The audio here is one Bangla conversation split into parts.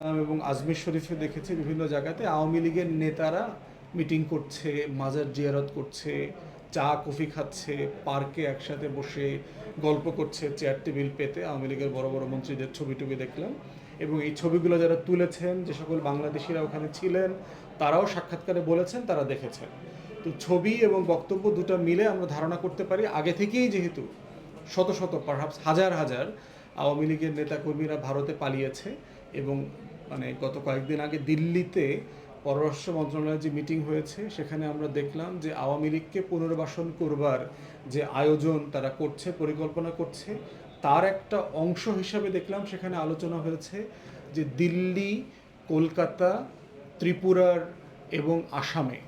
এবং আজমির শরীফে দেখেছি বিভিন্ন জায়গাতে আওয়ামী লীগের নেতারা মিটিং করছে, মাজার জিয়ারত করছে, চা কফি খাচ্ছে, পার্কে একসাথে বসে গল্প করছে, চেয়ার টেবিল পেতে আওয়ামী লীগের বড় বড় মন্ত্রীদের ছবি টবি দেখলাম। এবং এই ছবিগুলো যারা তুলেছেন, যে সকল বাংলাদেশিরা ওখানে ছিলেন, তারাও সাক্ষাৎকারে বলেছেন তারা দেখেছেন। তো ছবি এবং বক্তব্য দুটো মিলে আমরা ধারণা করতে পারি আগে থেকেই যেহেতু শত শত পারহাপস হাজার হাজার আওয়ামী লীগের নেতাকর্মীরা ভারতে পালিয়েছে। এবং গত কয়েকদিন আগে দিল্লিতে পররাষ্ট্র মন্ত্রণালয়ের যে মিটিং হয়েছে সেখানে আমরা দেখলাম যে আওয়ামী লীগকে পুনর্বাসন করবার যে আয়োজন তারা করছে, পরিকল্পনা করছে, তার একটা অংশ হিসাবে দেখলাম সেখানে আলোচনা হয়েছে যে দিল্লি, কলকাতা, ত্রিপুরার এবং আসামে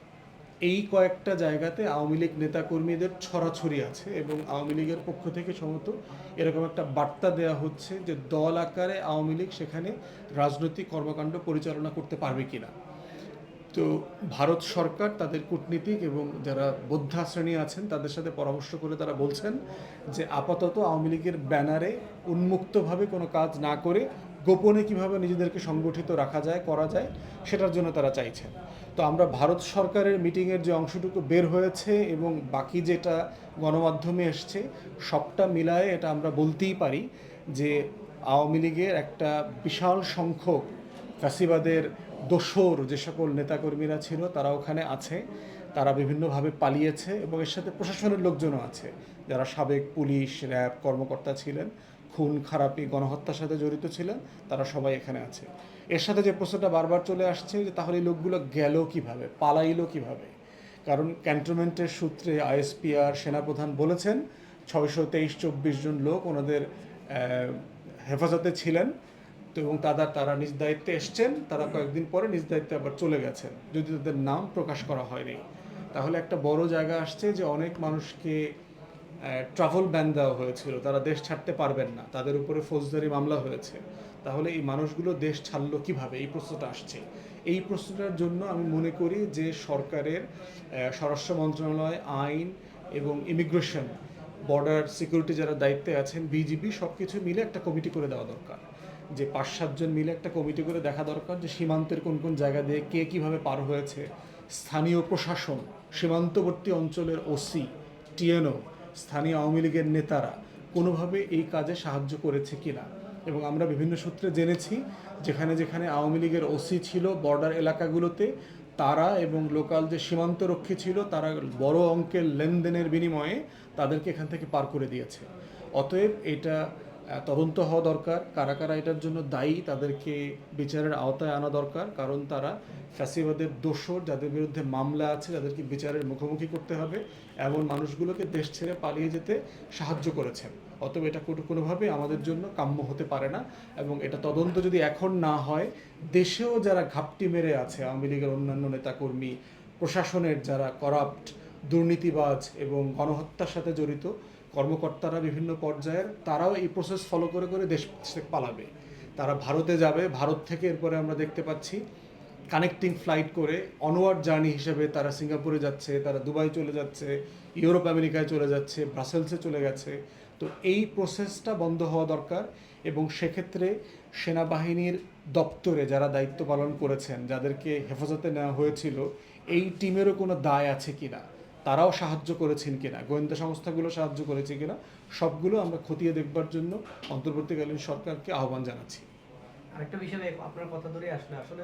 এই কয়েকটা জায়গাতে আওয়ামী লীগ নেতাকর্মীদের ছড়াছড়ি আছে। এবং আওয়ামী লীগের পক্ষ থেকে সম্ভবত এরকম একটা বার্তা দেওয়া হচ্ছে যে দল আকারে আওয়ামী লীগ সেখানে রাজনৈতিক কর্মকাণ্ড পরিচালনা করতে পারবে কিনা। তো ভারত সরকার তাদের কূটনীতিক এবং যারা বোদ্ধা শ্রেণী আছেন তাদের সাথে পরামর্শ করে তারা বলছেন যে আপাতত আওয়ামী লীগের ব্যানারে উন্মুক্তভাবে কোনো কাজ না করে গোপনে কিভাবে নিজেদেরকে সংগঠিত রাখা যায়, করা যায়, সেটার জন্য তারা চাইছেন। তো আমরা ভারত সরকারের মিটিংয়ের যে অংশটুকু বের হয়েছে এবং বাকি যেটা গণমাধ্যমে এসছে সবটা মিলায়ে এটা আমরা বলতেই পারি যে আওয়ামী লীগের একটা বিশাল সংখ্যক ফ্যাসিবাদের দোসর যে সকল নেতাকর্মীরা ছিল তারা ওখানে আছে, তারা বিভিন্নভাবে পালিয়েছে এবং এর সাথে প্রশাসনের লোকজনও আছে যারা সাবেক পুলিশ, র্যাব কর্মকর্তা ছিলেন, খুন খারাপি, গণহত্যার সাথে জড়িত ছিলেন, তারা সবাই এখানে আছে। এর সাথে যে প্রশ্নটা বারবার চলে আসছে যে তাহলে এই লোকগুলো গেল কিভাবে, পালাইলো কিভাবে? কারণ ক্যান্টনমেন্টের সূত্রে আইএসপিআর সেনাপ্রধান বলেছেন 623-24 জন লোক ওনাদের হেফাজতে ছিলেন। তো এবং তারা নিজ দায়িত্বে এসছেন, তারা কয়েকদিন পরে নিজ দায়িত্বে আবার চলে গেছেন, যদি তাদের নাম প্রকাশ করা হয়নি। তাহলে একটা বড় জায়গা আসছে যে অনেক মানুষকে ট্রাভেল ব্যান দেওয়া হয়েছিল, তারা দেশ ছাড়তে পারবেন না, তাদের উপরে ফৌজদারি মামলা হয়েছে। তাহলে এই মানুষগুলো দেশ ছাড়লো কিভাবে, এই প্রশ্নটা আসছে। এই প্রশ্নটার জন্য আমি মনে করি যে সরকারের স্বরাষ্ট্র মন্ত্রণালয়, আইন এবং ইমিগ্রেশন, বর্ডার সিকিউরিটি যারা দায়িত্বে আছেন, বিজিবি, সব কিছু মিলে একটা কমিটি করে দেওয়া দরকার। যে 5-7 জন মিলে একটা কমিটি করে দেখা দরকার যে সীমান্তের কোন কোন জায়গা দিয়ে কে কীভাবে পার হয়েছে, স্থানীয় প্রশাসন, সীমান্তবর্তী অঞ্চলের ওসি, টিএনও, স্থানীয় আওয়ামী লীগের নেতারা কোনোভাবে এই কাজে সাহায্য করেছে কিনা। এবং আমরা বিভিন্ন সূত্রে জেনেছি যেখানে যেখানে আওয়ামী লীগের ওসি ছিল বর্ডার এলাকাগুলোতে, তারা এবং লোকাল যে সীমান্তরক্ষী ছিল তারা বড় অঙ্কের লেনদেনের বিনিময়ে তাদেরকে এখান থেকে পার করে দিয়েছে। অতএব এটা তদন্ত হওয়া দরকার, কারা কারা এটার জন্য দায়ী তাদেরকে বিচারের আওতায় আনা দরকার। কারণ তারা ফ্যাসিবাদের দোসর, যাদের বিরুদ্ধে মামলা আছে, যাদেরকে বিচারের মুখোমুখি করতে হবে, এমন মানুষগুলোকে দেশ ছেড়ে পালিয়ে যেতে সাহায্য করেছেন। অতএব এটা কোনোভাবে আমাদের জন্য কাম্য হতে পারে না। এবং এটা তদন্ত যদি এখন না হয়, দেশেও যারা ঘাপটি মেরে আছে আওয়ামী লীগের অন্যান্য নেতাকর্মী, প্রশাসনের যারা করাপ্ট, দুর্নীতিবাজ এবং গণহত্যার সাথে জড়িত কর্মকর্তারা বিভিন্ন পর্যায়ের, তারাও এই প্রসেস ফলো করে করে দেশ পালাবে। তারা ভারতে যাবে, ভারত থেকে এরপরে আমরা দেখতে পাচ্ছি কানেক্টিং ফ্লাইট করে অনওয়ার্ড জার্নি হিসেবে তারা সিঙ্গাপুরে যাচ্ছে, তারা দুবাই চলে যাচ্ছে, ইউরোপ আমেরিকায় চলে যাচ্ছে, ব্রাসেলসে চলে গেছে। তো এই প্রসেসটা বন্ধ হওয়া দরকার। এবং সেক্ষেত্রে সেনাবাহিনীর দপ্তরে যারা দায়িত্ব পালন করেছেন, যাদেরকে হেফাজতে নেওয়া হয়েছিল, এই টিমেরও কোনো দায় আছে কিনা, তারাও সাহায্য করেছেন কিনা, গোয়েন্দা সংস্থাগুলো সাহায্য করেছে কিনা, সবগুলো আমরা খতিয়ে দেখবার জন্য অন্তর্বর্তীকালীন সরকারকে আহ্বান জানাচ্ছি। আরেকটা বিষয় আপনার কথা ধরে আসলে আসলে